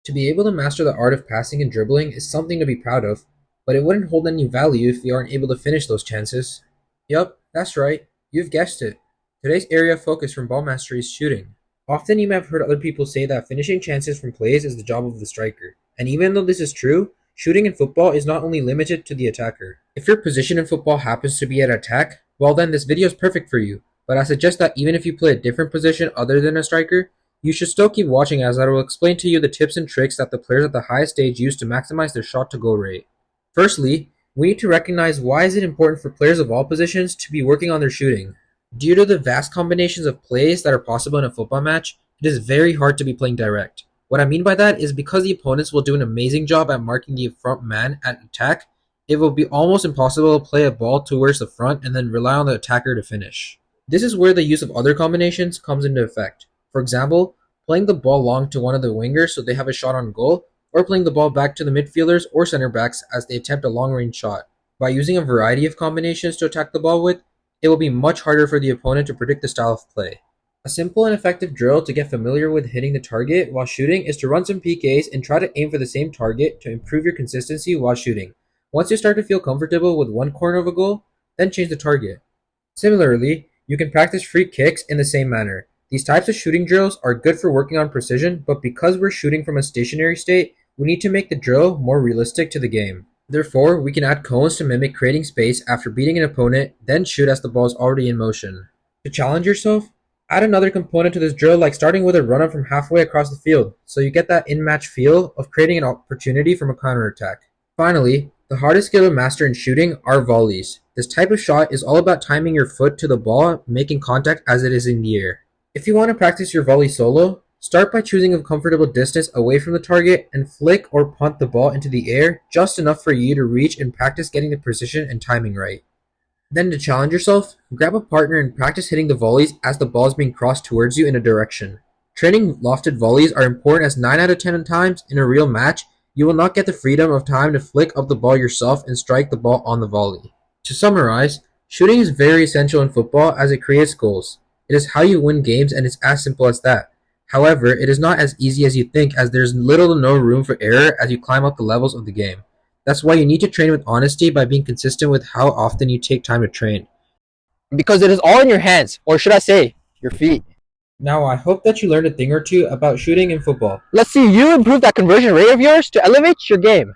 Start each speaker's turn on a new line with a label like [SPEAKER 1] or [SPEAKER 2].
[SPEAKER 1] To be able to master the art of passing and dribbling is something to be proud of, but it wouldn't hold any value if you aren't able to finish those chances. Yup, that's right, you've guessed it. Today's area of focus from ball mastery is shooting. Often you may have heard other people say that finishing chances from plays is the job of the striker, and even though this is true, shooting in football is not only limited to the attacker. If your position in football happens to be at attack, well then this video is perfect for you, but I suggest that even if you play a different position other than a striker, you should still keep watching as I will explain to you the tips and tricks that the players at the highest stage use to maximize their shot to goal rate. Firstly, we need to recognize why is it important for players of all positions to be working on their shooting. Due to the vast combinations of plays that are possible in a football match, it is very hard to be playing direct. What I mean by that is because the opponents will do an amazing job at marking the front man at attack, it will be almost impossible to play a ball towards the front and then rely on the attacker to finish. This is where the use of other combinations comes into effect. For example, playing the ball long to one of the wingers so they have a shot on goal, or playing the ball back to the midfielders or center backs as they attempt a long range shot. By using a variety of combinations to attack the ball with, it will be much harder for the opponent to predict the style of play. A simple and effective drill to get familiar with hitting the target while shooting is to run some PKs and try to aim for the same target to improve your consistency while shooting. Once you start to feel comfortable with one corner of a goal, then change the target. Similarly, you can practice free kicks in the same manner. These types of shooting drills are good for working on precision, but because we're shooting from a stationary state, we need to make the drill more realistic to the game. Therefore, we can add cones to mimic creating space after beating an opponent, then shoot as the ball is already in motion. To challenge yourself, add another component to this drill like starting with a run-up from halfway across the field, so you get that in-match feel of creating an opportunity from a counterattack. Finally, the hardest skill to master in shooting are volleys. This type of shot is all about timing your foot to the ball, making contact as it is in the air. If you want to practice your volley solo, start by choosing a comfortable distance away from the target and flick or punt the ball into the air just enough for you to reach and practice getting the precision and timing right. Then to challenge yourself, grab a partner and practice hitting the volleys as the ball is being crossed towards you in a direction. Training lofted volleys are important as 9 out of 10 times in a real match, you will not get the freedom of time to flick up the ball yourself and strike the ball on the volley. To summarize, shooting is very essential in football as it creates goals. It is how you win games and it's as simple as that. However, it is not as easy as you think as there's little to no room for error as you climb up the levels of the game. That's why you need to train with honesty by being consistent with how often you take time to train.
[SPEAKER 2] Because it is all in your hands, or should I say, your feet.
[SPEAKER 1] Now, I hope that you learned a thing or two about shooting in football.
[SPEAKER 2] Let's see you improve that conversion rate of yours to elevate your game.